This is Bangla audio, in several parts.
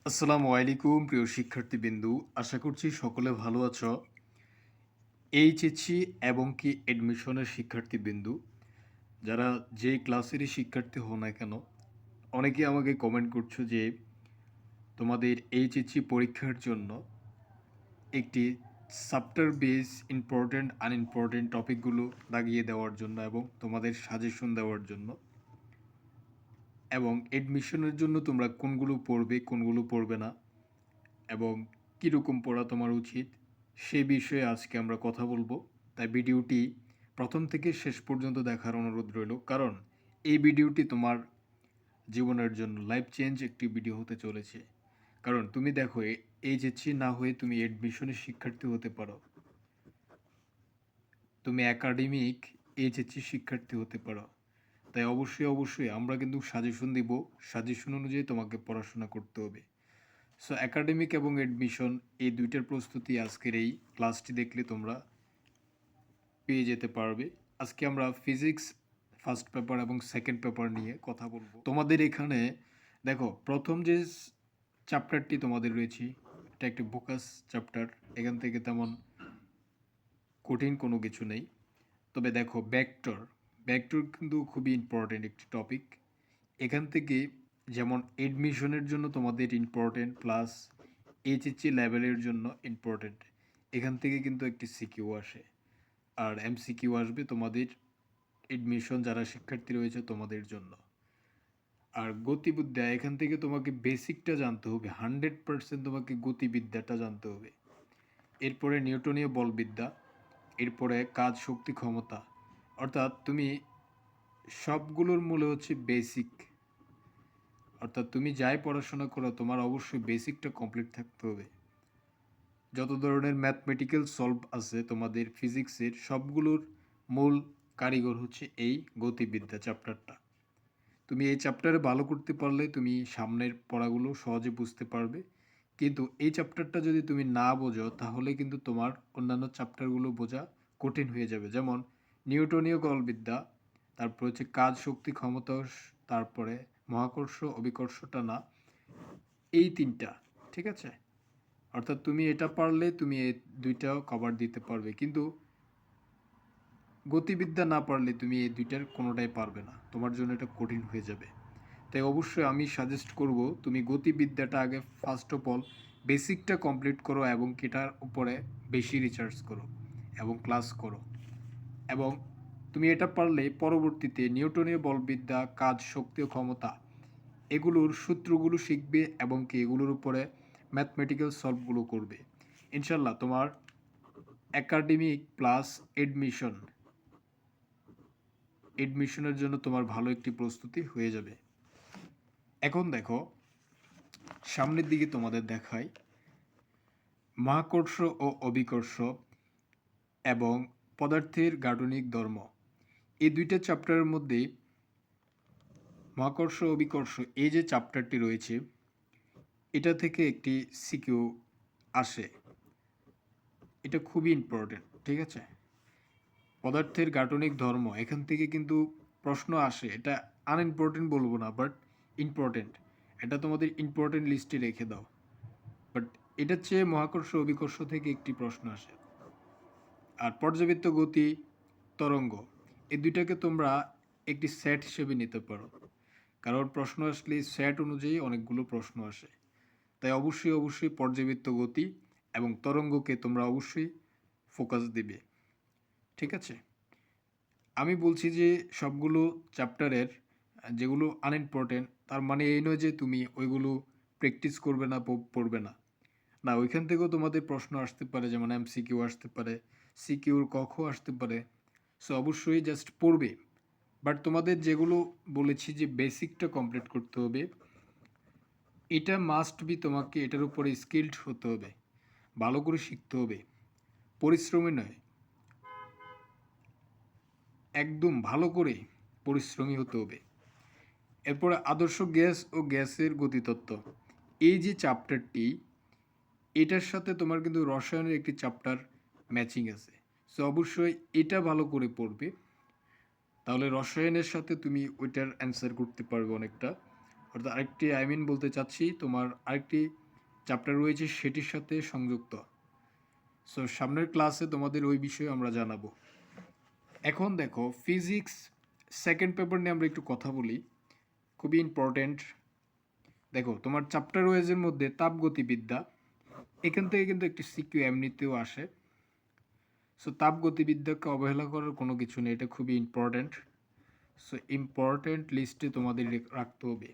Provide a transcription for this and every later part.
আসসালামু আলাইকুম প্রিয় শিক্ষার্থীবৃন্দু। আশা করছি সকলে ভালো আছো। এইচএসসি এবং কি অ্যাডমিশনের শিক্ষার্থীবৃন্দু, যারা যেই ক্লাসেরই শিক্ষার্থী হও না কেন, অনেকেই আমাকে কমেন্ট করছো যে তোমাদের এইচএসসি পরীক্ষার জন্য একটি চ্যাপ্টার বেস ইম্পর্ট্যান্ট আনইম্পর্ট্যান্ট টপিকগুলো দাগিয়ে দেওয়ার জন্য এবং তোমাদের সাজেশন দেওয়ার জন্য, এবং অ্যাডমিশনের জন্য তোমরা কোনগুলো পড়বে কোনগুলো পড়বে না এবং কীরকম পড়া তোমার উচিত সে বিষয়ে আজকে আমরা কথা বলবো। তাই ভিডিওটি প্রথম থেকে শেষ পর্যন্ত দেখার অনুরোধ রইল, কারণ এই ভিডিওটি তোমার জীবনের জন্য লাইফ চেঞ্জ একটি ভিডিও হতে চলেছে। কারণ তুমি দেখো, এইচএসসি না হয়ে তুমি অ্যাডমিশনের শিক্ষার্থী হতে পারো, তুমি একাডেমিক এইচএসসি শিক্ষার্থী হতে পারো। তাই অবশ্যই আমরা কিন্তু সাজেশন দিব, সাজেশন অনুযায়ী তোমাকে পড়াশোনা করতে হবে। সো একাডেমিক এবং অ্যাডমিশন এই দুইটার প্রস্তুতি আজকের এই ক্লাসটি দেখলে তোমরা পেয়ে যেতে পারবে। আজকে আমরা ফিজিক্স ফার্স্ট পেপার এবং সেকেন্ড পেপার নিয়ে কথা বলবো। তোমাদের এখানে দেখো, প্রথম যে চ্যাপ্টারটি তোমাদের রয়েছে, এটা একটি ফোকাস চ্যাপ্টার। এখান থেকে তেমন কঠিন কোনো কিছু নেই। তবে দেখো, ভেক্টর ভেক্টর কিন্তু খুবই ইম্পর্টেন্ট একটি টপিক। এখান থেকে যেমন এডমিশনের জন্য তোমাদের ইম্পর্টেন্ট, প্লাস এইচএসসি লেভেলের জন্য ইম্পর্টেন্ট। এখান থেকে কিন্তু একটি সিকিউ আসে, আর এমসিকিউ আসবে তোমাদের এডমিশন যারা শিক্ষার্থী রয়েছে তোমাদের জন্য। আর গতিবিদ্যা, এখান থেকে তোমাকে বেসিকটা জানতে হবে, 100% তোমাকে গতিবিদ্যাটা জানতে হবে। এরপরে নিউটনীয় বলবিদ্যা, এরপরে কাজ শক্তি ক্ষমতা। অর্থাৎ তুমি সবগুলোর মূলে হচ্ছে বেসিক। অর্থাৎ তুমি যাই পড়াশোনা করো, তোমার অবশ্যই বেসিকটা কমপ্লিট থাকতে হবে। যত ধরনের ম্যাথমেটিক্যাল সলভ আছে তোমাদের ফিজিক্সের, সবগুলোর মূল কারিগর হচ্ছে এই গতিবিদ্যা চ্যাপ্টারটা। তুমি এই চ্যাপ্টারে ভালো করতে পারলে তুমি সামনের পড়াগুলো সহজে বুঝতে পারবে। কিন্তু এই চ্যাপ্টারটা যদি তুমি না বোঝো, তাহলে কিন্তু তোমার অন্যান্য চ্যাপ্টারগুলো বোঝা কঠিন হয়ে যাবে। যেমন নিউটনীয় বলবিদ্যা, তারপর হচ্ছে কাজ শক্তি ক্ষমতা, তারপরে মহাকর্ষ অভিকর্ষটা না, এই তিনটা। ঠিক আছে? অর্থাৎ তুমি এটা পারলে তুমি এই দুইটাও কভার দিতে পারবে, কিন্তু গতিবিদ্যা না পারলে তুমি এই দুইটার কোনোটাই পারবে না, তোমার জন্য এটা কঠিন হয়ে যাবে। তাই অবশ্যই আমি সাজেস্ট করব তুমি গতিবিদ্যাটা আগে ফার্স্ট অফ অল বেসিকটা কমপ্লিট করো, এবং এটার উপরে বেশি রিসার্চ করো এবং ক্লাস করো। এবং তুমি এটা পারলে পরবর্তীতে নিউটনীয় বলবিদ্যা, কাজ শক্তি ও ক্ষমতা, এগুলোর সূত্রগুলো শিখবে এবং কি এগুলোর উপরে ম্যাথমেটিক্যাল সলভগুলো করবে। ইনশাল্লাহ তোমার একাডেমিক প্লাস এডমিশনের জন্য তোমার ভালো একটি প্রস্তুতি হয়ে যাবে। এখন দেখো, সামনের দিকে তোমাদের দেখাই মহাকর্ষ ও অভিকর্ষ এবং পদার্থের গাঠনিক ধর্ম। এই দুইটা চ্যাপ্টারের মধ্যে মহাকর্ষ অভিকর্ষ এই যে চ্যাপ্টারটি রয়েছে, এটা থেকে একটি সিকিউ আসে। এটা খুবই ইম্পর্টেন্ট। ঠিক আছে? পদার্থের গাঠনিক ধর্ম, এখান থেকে কিন্তু প্রশ্ন আসে। এটা আনইম্পর্টেন্ট বলবো না, বাট ইম্পর্টেন্ট। এটা তোমাদের ইম্পর্টেন্ট লিস্টে রেখে দাও। বাট এটার চেয়ে মহাকর্ষ অভিকর্ষ থেকে একটি প্রশ্ন আসে। আর পর্যাবৃত্ত গতি, তরঙ্গ, এই দুইটাকে তোমরা একটি সেট হিসেবে নিতে পারো, কারণ প্রশ্ন আসলে সেট অনুযায়ী অনেকগুলো প্রশ্ন আসে। তাই অবশ্যই পর্যাবৃত্ত গতি এবং তরঙ্গকে তোমরা অবশ্যই ফোকাস দিবে। ঠিক আছে? আমি বলছি যে সবগুলো চ্যাপ্টারের যেগুলো আনইম্পর্টেন্ট, তার মানে এই নয় যে তুমি ওইগুলো প্র্যাকটিস করবে না, পড়বে না। না, ওইখান থেকেও তোমাদের প্রশ্ন আসতে পারে, যেমন এমসিকিউ আসতে পারে, সিকিউর ক খ আসতে পারে। সো অবশ্যই জাস্ট পড়বে। বাট তোমাদের যেগুলো বলেছি যে বেসিকটা কমপ্লিট করতে হবে, এটা মাস্ট বি, তোমাকে এটার উপরে স্কিলড হতে হবে, ভালো করে শিখতে হবে, পরিশ্রমী নয়, একদম ভালো করে পরিশ্রমী হতে হবে। এরপরে আদর্শ গ্যাস ও গ্যাসের গতিতত্ত্ব, এই যে চ্যাপ্টারটি, এটার সাথে তোমার কিন্তু রসায়নের একটি চ্যাপ্টার ম্যাচিং আছে। সো অবশ্যই এটা ভালো করে পড়বে, তাহলে রসায়নের সাথে তুমি ওইটার অ্যান্সার করতে পারবে অনেকটা। অর্থাৎ আরেকটি বলতে চাচ্ছি তোমার আরেকটি চ্যাপ্টার রয়েছে সেটির সাথে সংযুক্ত। সো সামনের ক্লাসে তোমাদের ওই বিষয়ে আমরা জানাবো। এখন দেখো ফিজিক্স সেকেন্ড পেপার নিয়ে আমরা একটু কথা বলি, খুবই ইম্পর্টেন্ট। দেখো তোমার চ্যাপ্টার ওয়াইজের মধ্যে তাপগতিবিদ্যা, এখান থেকে কিন্তু একটি সিকিউ এমনিতেও আসে। সো তাপগতিবিদ্যাকে অবহেলা করার কোনো কিছু নেই, এটা খুবই ইম্পর্টেন্ট। সো ইম্পর্টেন্ট লিস্টে তোমাদের রাখতে হবে।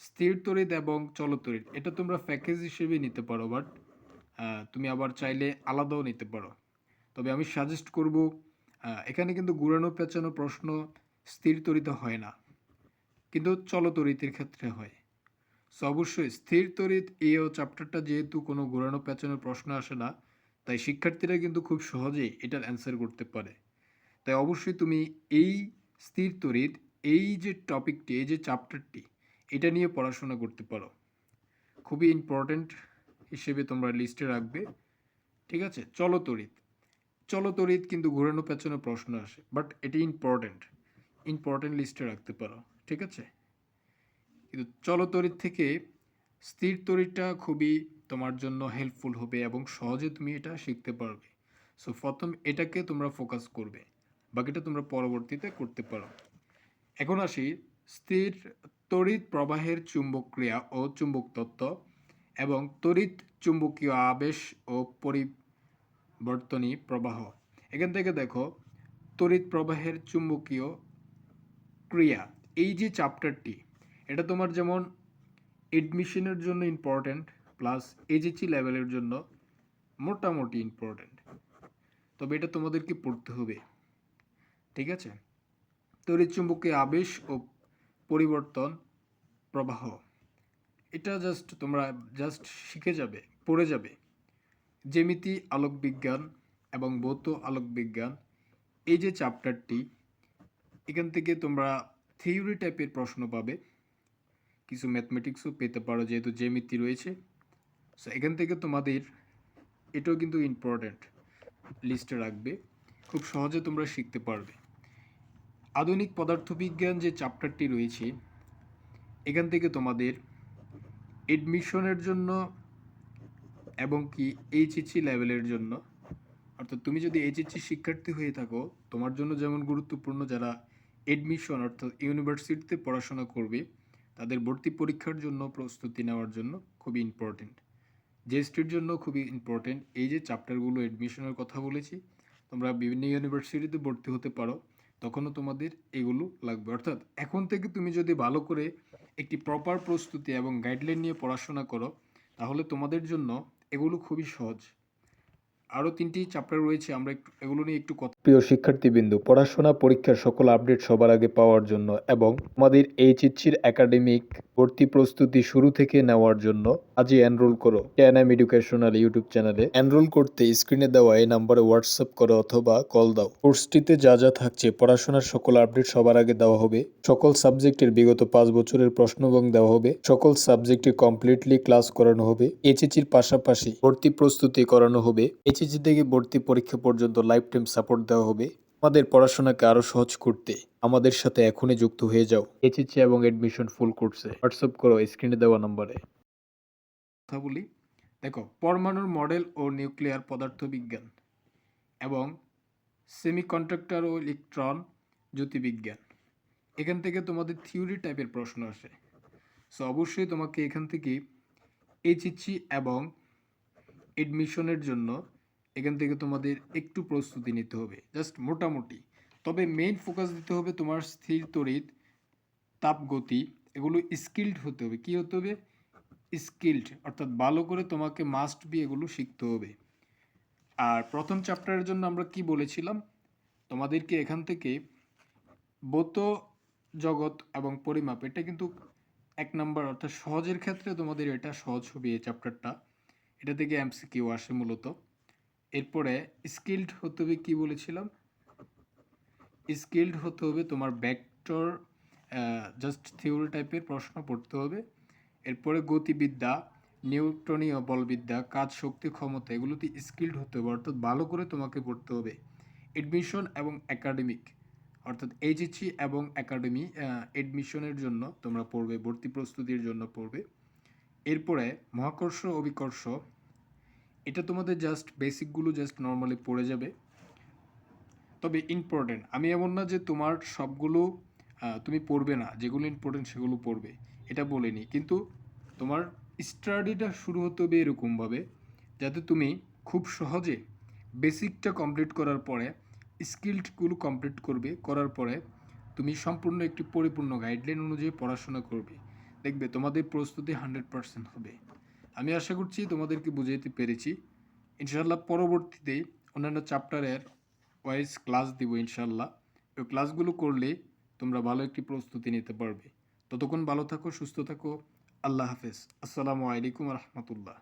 স্থির তড়িৎ এবং চলতড়িৎ, এটা তোমরা প্যাকেজ হিসেবে নিতে পারো, বাট তুমি আবার চাইলে আলাদাও নিতে পারো। তবে আমি সাজেস্ট করব, এখানে কিন্তু ঘুরানো পেঁচানো প্রশ্ন স্থির তড়িতে হয় না, কিন্তু চলতড়িতের ক্ষেত্রে হয়। সো অবশ্যই স্থির তড়িৎ এই চ্যাপ্টারটা যেহেতু কোনো ঘোরানো পেঁচানোর প্রশ্ন আসে না, তাই শিক্ষার্থীরা কিন্তু খুব সহজেই এটার অ্যান্সার করতে পারে। তাই অবশ্যই তুমি এই স্থির তড়িৎ, এই যে টপিকটি, এই যে চ্যাপ্টারটি, এটা নিয়ে পড়াশোনা করতে পারো। খুবই ইম্পর্টেন্ট হিসেবে তোমরা লিস্টে রাখবে, ঠিক আছে? চলতড়িৎ কিন্তু ঘোরানো পেঁচানো প্রশ্ন আসে, বাট এটি ইম্পর্টেন্ট লিস্টে রাখতে পারো, ঠিক আছে? কিন্তু চলতড়িৎ থেকে স্থির তড়িৎটা খুবই তোমার জন্য হেল্পফুল হবে এবং সহজে তুমি এটা শিখতে পারবে। সো প্রথম এটাকে তোমরা ফোকাস করবে, বাকিটা তোমরা পরবর্তীতে করতে পারো। এখন আসি স্থির তড়িৎ প্রবাহের চুম্বক ক্রিয়া ও চুম্বক তত্ত্ব এবং তড়িৎ চুম্বকীয় আবেশ ও পরিবর্তনী প্রবাহ। এখান থেকে দেখো তড়িৎ প্রবাহের চুম্বকীয় ক্রিয়া, এই যে চ্যাপ্টারটি, এটা তোমার যেমন এডমিশনের জন্য ইম্পর্টেন্ট, প্লাস এইচএসসি লেভেলের জন্য মোটামুটি ইম্পর্টেন্ট। তবে এটা তোমাদেরকে পড়তে হবে, ঠিক আছে? তড়িৎচুম্বকীয় আবেশ ও পরিবর্তন প্রবাহ, এটা তোমরা শিখে যাবে, পড়ে যাবে। জ্যামিতি আলোক বিজ্ঞান এবং ভৌত আলোক বিজ্ঞান, এই যে চ্যাপ্টারটি, এখান থেকে তোমরা থিওরি টাইপের প্রশ্ন পাবে, কিছু ম্যাথমেটিক্সও পেতে পারো যেহেতু জ্যামিতি রয়েছে। সো এখান থেকে তোমাদের এটাও কিন্তু ইম্পর্টেন্ট লিস্টে রাখবে, খুব সহজে তোমরা শিখতে পারবে। আধুনিক পদার্থবিজ্ঞান যে চ্যাপ্টারটি রয়েছে, এখান থেকে তোমাদের এডমিশনের জন্য এবং কি এইচএসসি লেভেলের জন্য, অর্থাৎ তুমি যদি এইচএসসি শিক্ষার্থী হয়ে থাকো, তোমার জন্য যেমন গুরুত্বপূর্ণ, যারা এডমিশন অর্থাৎ ইউনিভার্সিটিতে পড়াশোনা করবে, তাদের ভর্তি পরীক্ষার জন্য প্রস্তুতি নেওয়ার জন্য খুবই ইম্পর্টেন্ট। জিএসটির জন্য খুবই ইম্পর্টেন্ট এই যে চ্যাপ্টারগুলো এডমিশনের কথা বলেছি। তোমরা বিভিন্ন ইউনিভার্সিটিতে ভর্তি হতে পারো, তখনও তোমাদের এগুলো লাগবে। অর্থাৎ এখন থেকে তুমি যদি ভালো করে একটি প্রপার প্রস্তুতি এবং গাইডলাইন নিয়ে পড়াশোনা করো, তাহলে তোমাদের জন্য এগুলো খুবই সহজ। আরও 3টি চ্যাপ্টার রয়েছে, আমরা এগুলো নিয়ে একটু কথা। প্রিয় শিক্ষার্থীবৃন্দু, পড়াশোনা পরীক্ষার সকল আপডেট সবার আগে পাওয়ার জন্য এবং আমাদের এইচএসসির একাডেমিক ভর্তি প্রস্তুতি শুরু থেকে নেওয়ার জন্য আজই এনরোল করো কেএনএম এডুকেশনাল ইউটিউব চ্যানেলে। এনরোল করতে স্ক্রিনে দেওয়া এই নম্বরে হোয়াটসঅ্যাপ করো অথবা কল দাও। কোর্সটিতে যা যা থাকছে, পড়াশোনার সকল আপডেট সবার আগে দেওয়া হবে, সকল সাবজেক্টের বিগত 5 বছরের প্রশ্নব্যাংক দেওয়া হবে, সকল সাবজেক্টে কমপ্লিটলি ক্লাস করানো হবে, এইচএসসির পাশাপাশি ভর্তি প্রস্তুতি করানো হবে, এইচএসসি থেকে ভর্তি পরীক্ষা পর্যন্ত লাইফ টাইম সাপোর্ট দেওয়া হবে। আমাদের পড়াশোনাকে আরো সহজ করতে আমাদের সাথে এখনই যুক্ত হয়ে যাও। এইচএসসি এবং এডমিশন ফুল কোর্সে হোয়াটসঅ্যাপ করো স্ক্রিনে দেওয়া নম্বরে। কথা বলি, দেখো পরমাণুর মডেল ও নিউক্লিয়ার পদার্থবিজ্ঞান এবং সেমিকন্ডাক্টর ও ইলেকট্রন জ্যোতির্বিজ্ঞান, এখান থেকে তোমাদের থিওরি টাইপের প্রশ্ন আসে। সো অবশ্যই তোমাকে এখান থেকে এইচএসসি এবং এডমিশনের জন্য এখান থেকে তোমাদের একটু প্রস্তুতি নিতে হবে, জাস্ট মোটামুটি। তবে মেইন ফোকাস দিতে হবে তোমার স্থির তড়িৎ, তাপগতি, এগুলো স্কিল্ড হতে হবে। কি হতে হবে? স্কিল্ড, অর্থাৎ ভালো করে তোমাকে মাস্ট বি এগুলো শিখতে হবে। আর প্রথম চ্যাপ্টারের জন্য আমরা কি বলেছিলাম, তোমাদেরকে এখান থেকে ভৌত জগৎ এবং পরিমাপ, এটা কিন্তু 1 নাম্বার, অর্থাৎ সহজের ক্ষেত্রে তোমাদের এটা সহজ হবে এই চ্যাপ্টারটা, এটা থেকে এমসিকিউ আসে মূলত। এরপরে স্কিল্ড হতে হবে, কি বলেছিলাম, স্কিল্ড হতে হবে তোমার ভেক্টর, জাস্ট থিওরি টাইপের প্রশ্ন পড়তে হবে। এরপরে গতিবিদ্যা, নিউটনীয় বলবিদ্যা, কাজ, শক্তি, ক্ষমতা, এগুলোতে স্কিল্ড হতে হবে, অর্থাৎ ভালো করে তোমাকে পড়তে হবে। এডমিশন এবং একাডেমিক, অর্থাৎ এইচএসসি এবং একাডেমি এডমিশনের জন্য তোমরা পড়বে, ভর্তি প্রস্তুতির জন্য পড়বে। এরপরে মহাকর্ষ অভিকর্ষ, এটা তোমাদের জাস্ট বেসিকগুলো জাস্ট নর্মালি পড়ে যাবে। তবে ইম্পর্টেন্ট, আমি এমন না যে তোমার সবগুলো তুমি পড়বে না, যেগুলো ইম্পর্টেন্ট সেগুলো পড়বে, এটা বলিনি। কিন্তু তোমার স্টাডিটা শুরু হতে হবে এরকমভাবে যাতে তুমি খুব সহজে বেসিকটা কমপ্লিট করার পরে স্কিলগুলো কমপ্লিট করবে, করার পরে তুমি সম্পূর্ণ একটি পরিপূর্ণ গাইডলাইন অনুযায়ী পড়াশোনা করবে, দেখবে তোমাদের প্রস্তুতি 100% হবে। আমি আশা করছি তোমাদেরকে বুঝাইতে পেরেছি। ইনশাআল্লাহ পরবর্তীতে অন্যান্য চ্যাপ্টারের ওয়াইজ ক্লাস দিব ইনশাআল্লাহ। ওই ক্লাসগুলো করলে তোমরা ভালো একটি প্রস্তুতি নিতে পারবে। ততক্ষণ ভালো থাকো, সুস্থ থাকো। আল্লাহ হাফেজ। আসসালামু আলাইকুম রহমতুল্লাহ।